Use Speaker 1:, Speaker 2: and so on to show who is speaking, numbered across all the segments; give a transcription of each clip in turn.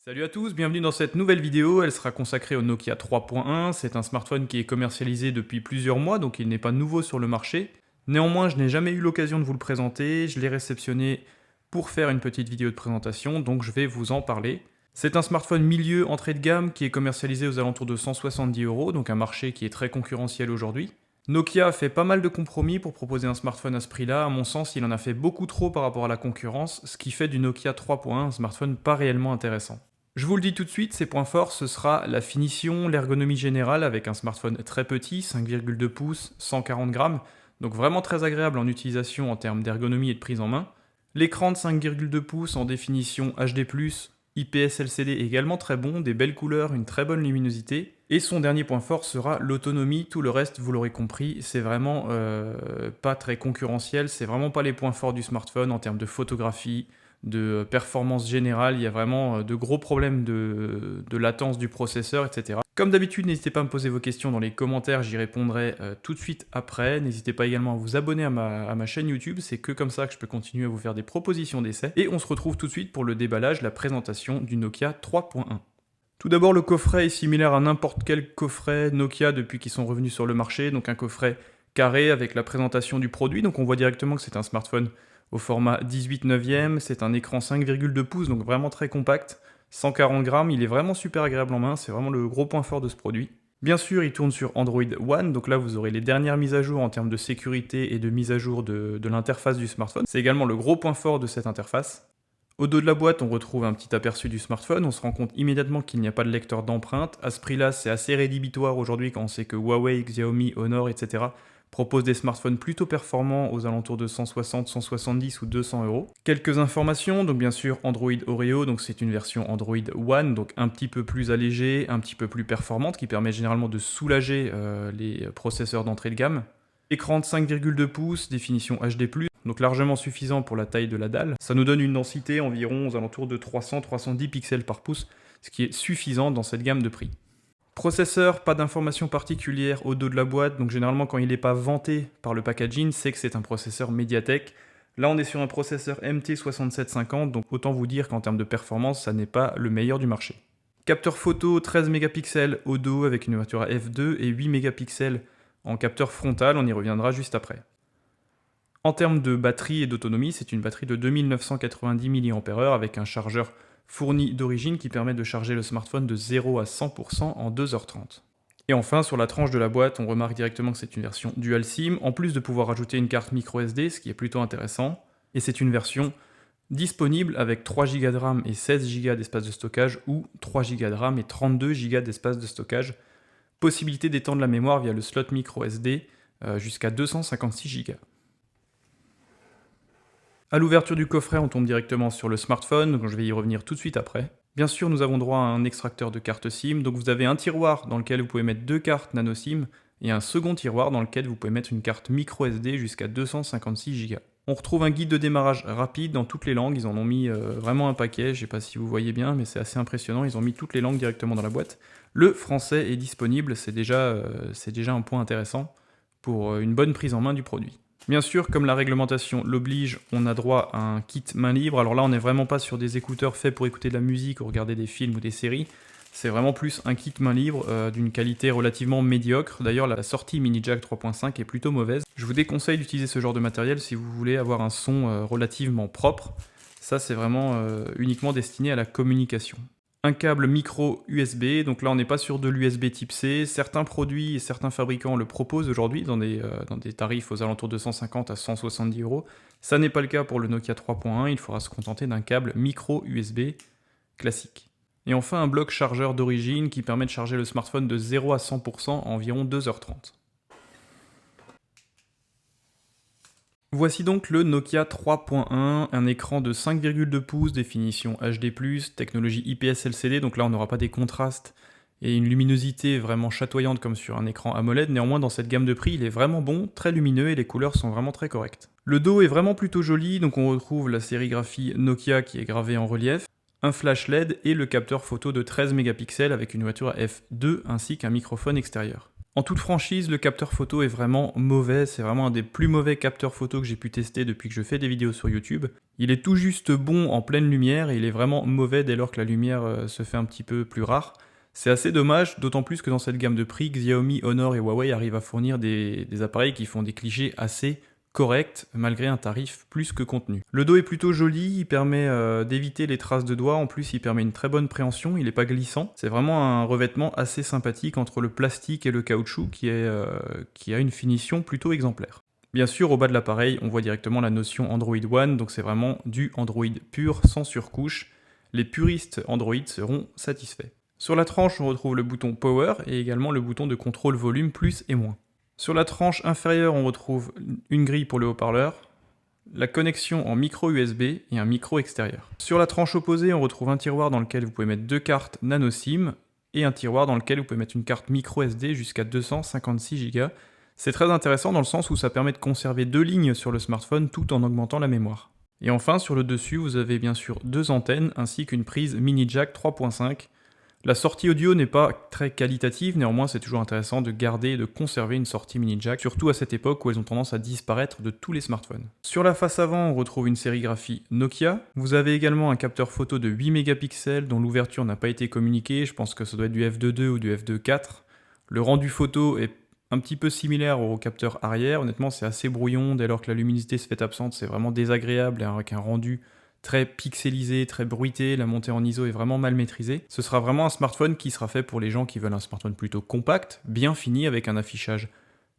Speaker 1: Salut à tous, bienvenue dans cette nouvelle vidéo, elle sera consacrée au Nokia 3.1, c'est un smartphone qui est commercialisé depuis plusieurs mois, donc il n'est pas nouveau sur le marché. Néanmoins, je n'ai jamais eu l'occasion de vous le présenter, je l'ai réceptionné pour faire une petite vidéo de présentation, donc je vais vous en parler. C'est un smartphone milieu entrée de gamme qui est commercialisé aux alentours de 170 euros, donc un marché qui est très concurrentiel aujourd'hui. Nokia a fait pas mal de compromis pour proposer un smartphone à ce prix-là, à mon sens il en a fait beaucoup trop par rapport à la concurrence, ce qui fait du Nokia 3.1 un smartphone pas réellement intéressant. Je vous le dis tout de suite, ses points forts, ce sera la finition, l'ergonomie générale avec un smartphone très petit, 5,2 pouces, 140 grammes, donc vraiment très agréable en utilisation en termes d'ergonomie et de prise en main. L'écran de 5,2 pouces en définition HD+, IPS LCD également très bon, des belles couleurs, une très bonne luminosité. Et son dernier point fort sera l'autonomie, tout le reste, vous l'aurez compris, c'est vraiment pas très concurrentiel, c'est vraiment pas les points forts du smartphone en termes de photographie, de performance générale, il y a vraiment de gros problèmes de latence du processeur, etc. Comme d'habitude, n'hésitez pas à me poser vos questions dans les commentaires, j'y répondrai tout de suite après. N'hésitez pas également à vous abonner à ma chaîne YouTube, c'est que comme ça que je peux continuer à vous faire des propositions d'essais. Et on se retrouve tout de suite pour le déballage, la présentation du Nokia 3.1. Tout d'abord, le coffret est similaire à n'importe quel coffret Nokia depuis qu'ils sont revenus sur le marché, donc un coffret carré avec la présentation du produit, donc on voit directement que c'est un smartphone au format 18/9, c'est un écran 5,2 pouces, donc vraiment très compact, 140 grammes, il est vraiment super agréable en main, c'est vraiment le gros point fort de ce produit. Bien sûr, il tourne sur Android One, donc là vous aurez les dernières mises à jour en termes de sécurité et de mise à jour de l'interface du smartphone. C'est également le gros point fort de cette interface. Au dos de la boîte, on retrouve un petit aperçu du smartphone, on se rend compte immédiatement qu'il n'y a pas de lecteur d'empreintes. À ce prix-là, c'est assez rédhibitoire aujourd'hui quand on sait que Huawei, Xiaomi, Honor, etc. proposent des smartphones plutôt performants aux alentours de 160, 170 ou 200 euros. Quelques informations, donc bien sûr Android Oreo, donc c'est une version Android One, donc un petit peu plus allégée, un petit peu plus performante, qui permet généralement de soulager les processeurs d'entrée de gamme. Écran de 5,2 pouces, définition HD+, donc largement suffisant pour la taille de la dalle. Ça nous donne une densité environ aux alentours de 300-310 pixels par pouce, ce qui est suffisant dans cette gamme de prix. Processeur, pas d'informations particulières au dos de la boîte, donc généralement quand il n'est pas vanté par le packaging, c'est que c'est un processeur Mediatek. Là on est sur un processeur MT6750, donc autant vous dire qu'en termes de performance, ça n'est pas le meilleur du marché. Capteur photo 13 mégapixels au dos avec une ouverture à f2 et 8 mégapixels en capteur frontal, on y reviendra juste après. En termes de batterie et d'autonomie, c'est une batterie de 2990 mAh avec un chargeur fourni d'origine qui permet de charger le smartphone de 0 à 100% en 2h30. Et enfin, sur la tranche de la boîte, on remarque directement que c'est une version dual SIM, en plus de pouvoir ajouter une carte microSD, ce qui est plutôt intéressant. Et c'est une version disponible avec 3 Go de RAM et 16 Go d'espace de stockage ou 3 Go de RAM et 32 Go d'espace de stockage. Possibilité d'étendre la mémoire via le slot microSD jusqu'à 256 Go. À l'ouverture du coffret, on tombe directement sur le smartphone, donc je vais y revenir tout de suite après. Bien sûr, nous avons droit à un extracteur de carte SIM, donc vous avez un tiroir dans lequel vous pouvez mettre 2 cartes nano SIM, et un second tiroir dans lequel vous pouvez mettre une carte micro SD jusqu'à 256 Go. On retrouve un guide de démarrage rapide dans toutes les langues, ils en ont mis vraiment un paquet, je sais pas si vous voyez bien, mais c'est assez impressionnant, ils ont mis toutes les langues directement dans la boîte. Le français est disponible, c'est déjà un point intéressant pour une bonne prise en main du produit. Bien sûr, comme la réglementation l'oblige, on a droit à un kit main libre. Alors là, on n'est vraiment pas sur des écouteurs faits pour écouter de la musique ou regarder des films ou des séries. C'est vraiment plus un kit main libre d'une qualité relativement médiocre. D'ailleurs, la sortie mini jack 3.5 est plutôt mauvaise. Je vous déconseille d'utiliser ce genre de matériel si vous voulez avoir un son relativement propre. Ça, c'est vraiment uniquement destiné à la communication. Un câble micro USB, donc là on n'est pas sur de l'USB type C, certains produits et certains fabricants le proposent aujourd'hui dans des tarifs aux alentours de 150 à 170 euros. Ça n'est pas le cas pour le Nokia 3.1, il faudra se contenter d'un câble micro USB classique. Et enfin un bloc chargeur d'origine qui permet de charger le smartphone de 0 à 100% en environ 2h30. Voici donc le Nokia 3.1, un écran de 5,2 pouces, définition HD+, technologie IPS LCD, donc là on n'aura pas des contrastes et une luminosité vraiment chatoyante comme sur un écran AMOLED, néanmoins dans cette gamme de prix il est vraiment bon, très lumineux et les couleurs sont vraiment très correctes. Le dos est vraiment plutôt joli, donc on retrouve la sérigraphie Nokia qui est gravée en relief, un flash LED et le capteur photo de 13 mégapixels avec une ouverture à f2 ainsi qu'un microphone extérieur. En toute franchise, le capteur photo est vraiment mauvais, c'est vraiment un des plus mauvais capteurs photo que j'ai pu tester depuis que je fais des vidéos sur YouTube. Il est tout juste bon en pleine lumière et il est vraiment mauvais dès lors que la lumière se fait un petit peu plus rare. C'est assez dommage, d'autant plus que dans cette gamme de prix, Xiaomi, Honor et Huawei arrivent à fournir des appareils qui font des clichés assez correct malgré un tarif plus que contenu. Le dos est plutôt joli, il permet d'éviter les traces de doigts, en plus il permet une très bonne préhension, il n'est pas glissant. C'est vraiment un revêtement assez sympathique entre le plastique et le caoutchouc qui a une finition plutôt exemplaire. Bien sûr, au bas de l'appareil, on voit directement la notion Android One, donc c'est vraiment du Android pur, sans surcouche. Les puristes Android seront satisfaits. Sur la tranche, on retrouve le bouton Power et également le bouton de contrôle volume plus et moins. Sur la tranche inférieure, on retrouve une grille pour le haut-parleur, la connexion en micro USB et un micro extérieur. Sur la tranche opposée, on retrouve un tiroir dans lequel vous pouvez mettre 2 cartes nano SIM et un tiroir dans lequel vous pouvez mettre une carte micro SD jusqu'à 256 Go. C'est très intéressant dans le sens où ça permet de conserver 2 lignes sur le smartphone tout en augmentant la mémoire. Et enfin, sur le dessus, vous avez bien sûr 2 antennes ainsi qu'une prise mini jack 3.5. La sortie audio n'est pas très qualitative, néanmoins c'est toujours intéressant de garder et de conserver une sortie mini jack, surtout à cette époque où elles ont tendance à disparaître de tous les smartphones. Sur la face avant, on retrouve une sérigraphie Nokia. Vous avez également un capteur photo de 8 mégapixels dont l'ouverture n'a pas été communiquée, je pense que ça doit être du f2.2 ou du f2.4. Le rendu photo est un petit peu similaire au capteur arrière, honnêtement c'est assez brouillon, dès lors que la luminosité se fait absente, c'est vraiment désagréable avec un rendu très pixelisé, très bruité, la montée en ISO est vraiment mal maîtrisée. Ce sera vraiment un smartphone qui sera fait pour les gens qui veulent un smartphone plutôt compact, bien fini, avec un affichage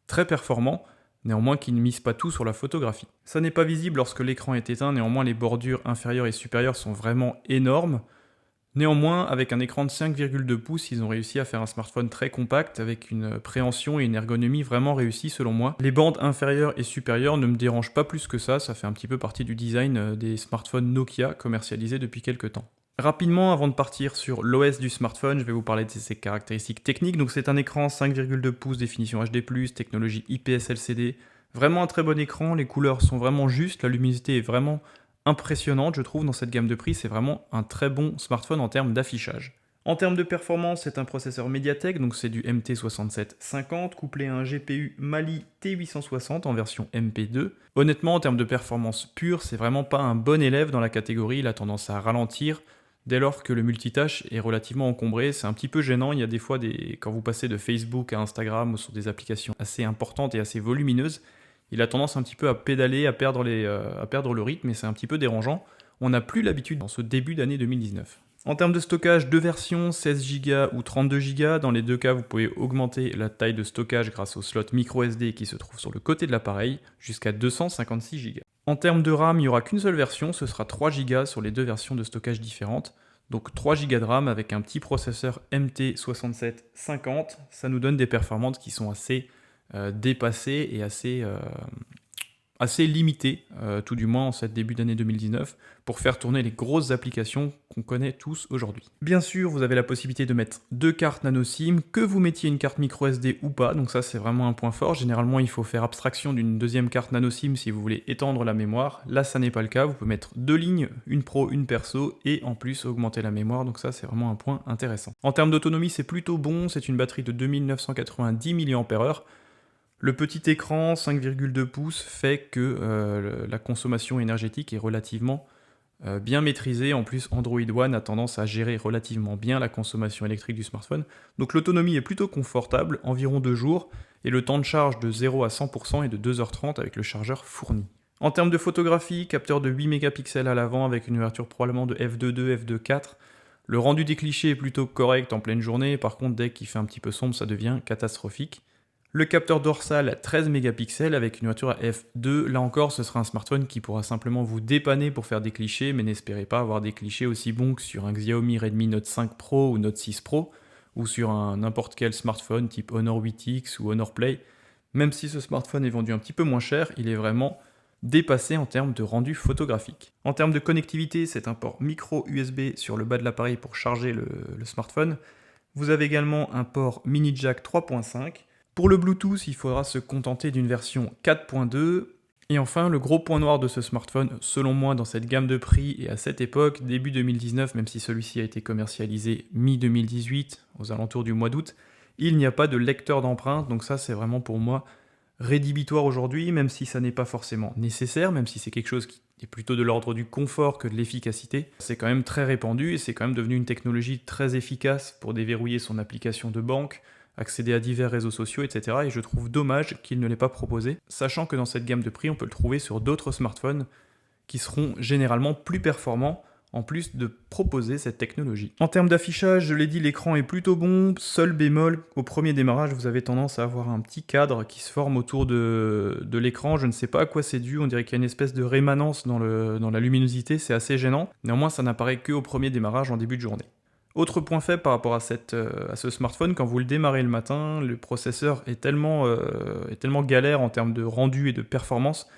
Speaker 1: très performant, néanmoins qui ne mise pas tout sur la photographie. Ça n'est pas visible lorsque l'écran est éteint, néanmoins les bordures inférieures et supérieures sont vraiment énormes. Néanmoins, avec un écran de 5,2 pouces, ils ont réussi à faire un smartphone très compact avec une préhension et une ergonomie vraiment réussie selon moi. Les bandes inférieures et supérieures ne me dérangent pas plus que ça fait un petit peu partie du design des smartphones Nokia commercialisés depuis quelques temps. Rapidement, avant de partir sur l'OS du smartphone, je vais vous parler de ses caractéristiques techniques. Donc c'est un écran 5,2 pouces définition HD+, technologie IPS LCD. Vraiment un très bon écran, les couleurs sont vraiment justes, la luminosité est vraiment impressionnante, je trouve, dans cette gamme de prix. C'est vraiment un très bon smartphone en termes d'affichage. En termes de performance, c'est un processeur MediaTek, donc c'est du MT6750, couplé à un GPU Mali T860 en version MP2. Honnêtement, en termes de performance pure, c'est vraiment pas un bon élève dans la catégorie, il a tendance à ralentir dès lors que le multitâche est relativement encombré. C'est un petit peu gênant, il y a des fois, quand vous passez de Facebook à Instagram ou sur des applications assez importantes et assez volumineuses, il a tendance un petit peu à pédaler, à perdre le rythme, et c'est un petit peu dérangeant. On n'a plus l'habitude dans ce début d'année 2019. En termes de stockage, deux versions, 16 Go ou 32 Go. Dans les deux cas, vous pouvez augmenter la taille de stockage grâce au slot microSD qui se trouve sur le côté de l'appareil, jusqu'à 256 Go. En termes de RAM, il n'y aura qu'une seule version, ce sera 3 Go sur les deux versions de stockage différentes. Donc 3 Go de RAM avec un petit processeur MT6750, ça nous donne des performances qui sont assez dépassées et assez limité, tout du moins en cette début d'année 2019, pour faire tourner les grosses applications qu'on connaît tous aujourd'hui. Bien sûr, vous avez la possibilité de mettre deux cartes nano SIM, que vous mettiez une carte micro SD ou pas, donc ça c'est vraiment un point fort. Généralement, il faut faire abstraction d'une deuxième carte nano SIM si vous voulez étendre la mémoire. Là, ça n'est pas le cas, vous pouvez mettre deux lignes, une pro, une perso, et en plus augmenter la mémoire, donc ça c'est vraiment un point intéressant. En termes d'autonomie, c'est plutôt bon, c'est une batterie de 2990 mAh. Le petit écran 5,2 pouces fait que la consommation énergétique est relativement bien maîtrisée. En plus, Android One a tendance à gérer relativement bien la consommation électrique du smartphone. Donc l'autonomie est plutôt confortable, environ 2 jours, et le temps de charge de 0 à 100% est de 2h30 avec le chargeur fourni. En termes de photographie, capteur de 8 mégapixels à l'avant avec une ouverture probablement de f2.2, f2.4. Le rendu des clichés est plutôt correct en pleine journée, par contre dès qu'il fait un petit peu sombre, ça devient catastrophique. Le capteur dorsal 13 mégapixels avec une ouverture à f2, là encore ce sera un smartphone qui pourra simplement vous dépanner pour faire des clichés, mais n'espérez pas avoir des clichés aussi bons que sur un Xiaomi Redmi Note 5 Pro ou Note 6 Pro, ou sur n'importe quel smartphone type Honor 8X ou Honor Play. Même si ce smartphone est vendu un petit peu moins cher, il est vraiment dépassé en termes de rendu photographique. En termes de connectivité, c'est un port micro USB sur le bas de l'appareil pour charger le smartphone. Vous avez également un port mini jack 3.5. Pour le Bluetooth, il faudra se contenter d'une version 4.2. Et enfin, le gros point noir de ce smartphone, selon moi, dans cette gamme de prix et à cette époque, début 2019, même si celui-ci a été commercialisé mi-2018, aux alentours du mois d'août, il n'y a pas de lecteur d'empreintes, donc ça c'est vraiment pour moi rédhibitoire aujourd'hui, même si ça n'est pas forcément nécessaire, même si c'est quelque chose qui est plutôt de l'ordre du confort que de l'efficacité. C'est quand même très répandu et c'est quand même devenu une technologie très efficace pour déverrouiller son application de banque, accéder à divers réseaux sociaux, etc. Et je trouve dommage qu'il ne l'ait pas proposé, sachant que dans cette gamme de prix, on peut le trouver sur d'autres smartphones qui seront généralement plus performants, en plus de proposer cette technologie. En termes d'affichage, je l'ai dit, l'écran est plutôt bon. Seul bémol, au premier démarrage, vous avez tendance à avoir un petit cadre qui se forme autour de l'écran. Je ne sais pas à quoi c'est dû, on dirait qu'il y a une espèce de rémanence dans la luminosité, c'est assez gênant. Néanmoins, ça n'apparaît qu'au premier démarrage en début de journée. Autre point faible par rapport à ce smartphone, quand vous le démarrez le matin, le processeur est tellement galère en termes de rendu et de performance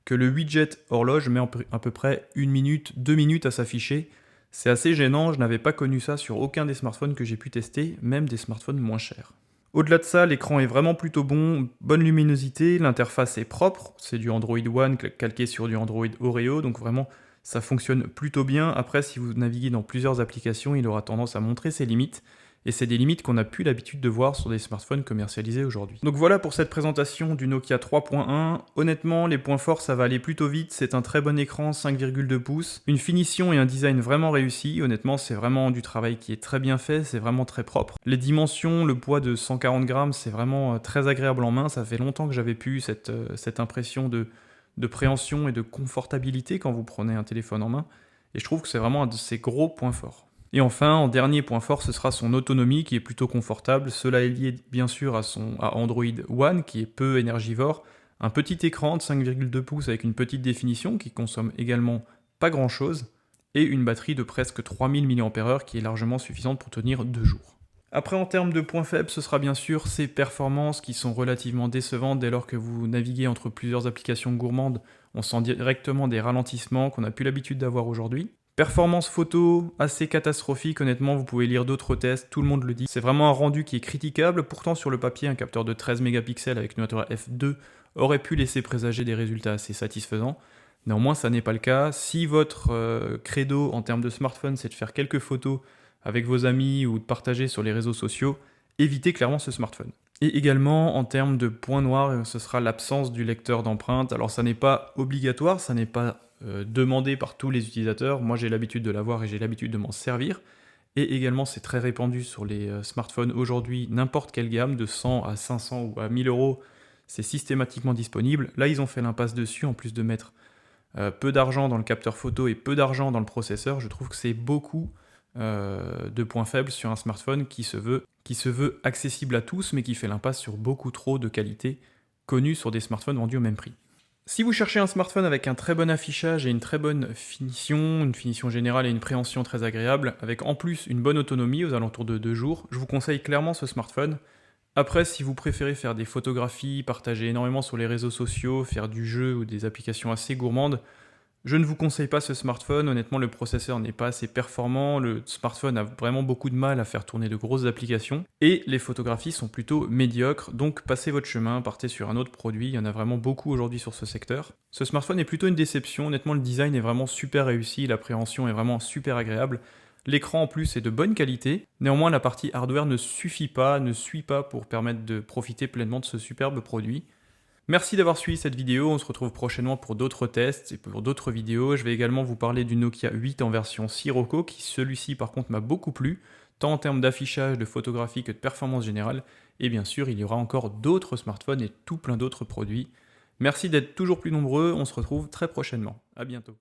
Speaker 1: que le widget horloge met à peu près 1 minute, 2 minutes à s'afficher. C'est assez gênant, je n'avais pas connu ça sur aucun des smartphones que j'ai pu tester, même des smartphones moins chers. Au-delà de ça, l'écran est vraiment plutôt bon, bonne luminosité, l'interface est propre, c'est du Android One calqué sur du Android Oreo, donc vraiment ça fonctionne plutôt bien. Après, si vous naviguez dans plusieurs applications, il aura tendance à montrer ses limites. Et c'est des limites qu'on n'a plus l'habitude de voir sur des smartphones commercialisés aujourd'hui. Donc voilà pour cette présentation du Nokia 3.1. Honnêtement, les points forts, ça va aller plutôt vite. C'est un très bon écran, 5,2 pouces. Une finition et un design vraiment réussi. Honnêtement, c'est vraiment du travail qui est très bien fait, c'est vraiment très propre. Les dimensions, le poids de 140 grammes, c'est vraiment très agréable en main. Ça fait longtemps que j'avais pu cette impression de préhension et de confortabilité quand vous prenez un téléphone en main. Et je trouve que c'est vraiment un de ses gros points forts. Et enfin, en dernier point fort, ce sera son autonomie qui est plutôt confortable. Cela est lié bien sûr à Android One qui est peu énergivore. Un petit écran de 5,2 pouces avec une petite définition qui consomme également pas grand chose. Et une batterie de presque 3000 mAh qui est largement suffisante pour tenir 2 jours. Après, en termes de points faibles, ce sera bien sûr ses performances qui sont relativement décevantes dès lors que vous naviguez entre plusieurs applications gourmandes. On sent directement des ralentissements qu'on n'a plus l'habitude d'avoir aujourd'hui. Performance photo assez catastrophique, honnêtement, vous pouvez lire d'autres tests, tout le monde le dit. C'est vraiment un rendu qui est critiquable, pourtant sur le papier, un capteur de 13 mégapixels avec une caméra f2 aurait pu laisser présager des résultats assez satisfaisants. Néanmoins, ça n'est pas le cas. Si votre credo en termes de smartphone, c'est de faire quelques photos avec vos amis ou de partager sur les réseaux sociaux, évitez clairement ce smartphone. Et également, en termes de points noirs, ce sera l'absence du lecteur d'empreintes. Alors ça n'est pas obligatoire, ça n'est pas demandé par tous les utilisateurs. Moi j'ai l'habitude de l'avoir et j'ai l'habitude de m'en servir. Et également c'est très répandu sur les smartphones aujourd'hui, n'importe quelle gamme, de 100 à 500 ou à 1000 euros, c'est systématiquement disponible. Là ils ont fait l'impasse dessus, en plus de mettre peu d'argent dans le capteur photo et peu d'argent dans le processeur. Je trouve que c'est beaucoup de points faibles sur un smartphone qui se veut accessible à tous, mais qui fait l'impasse sur beaucoup trop de qualité connue sur des smartphones vendus au même prix. Si vous cherchez un smartphone avec un très bon affichage et une très bonne finition, une finition générale et une préhension très agréable, avec en plus une bonne autonomie aux alentours de 2 jours, je vous conseille clairement ce smartphone. Après, si vous préférez faire des photographies, partager énormément sur les réseaux sociaux, faire du jeu ou des applications assez gourmandes, je ne vous conseille pas ce smartphone. Honnêtement, le processeur n'est pas assez performant, le smartphone a vraiment beaucoup de mal à faire tourner de grosses applications, et les photographies sont plutôt médiocres, donc passez votre chemin, partez sur un autre produit, il y en a vraiment beaucoup aujourd'hui sur ce secteur. Ce smartphone est plutôt une déception, honnêtement le design est vraiment super réussi, l'appréhension est vraiment super agréable, l'écran en plus est de bonne qualité, néanmoins la partie hardware ne suit pas pour permettre de profiter pleinement de ce superbe produit. Merci d'avoir suivi cette vidéo, on se retrouve prochainement pour d'autres tests et pour d'autres vidéos. Je vais également vous parler du Nokia 8 en version Sirocco, qui celui-ci par contre m'a beaucoup plu, tant en termes d'affichage, de photographie que de performance générale. Et bien sûr, il y aura encore d'autres smartphones et tout plein d'autres produits. Merci d'être toujours plus nombreux, on se retrouve très prochainement. À bientôt.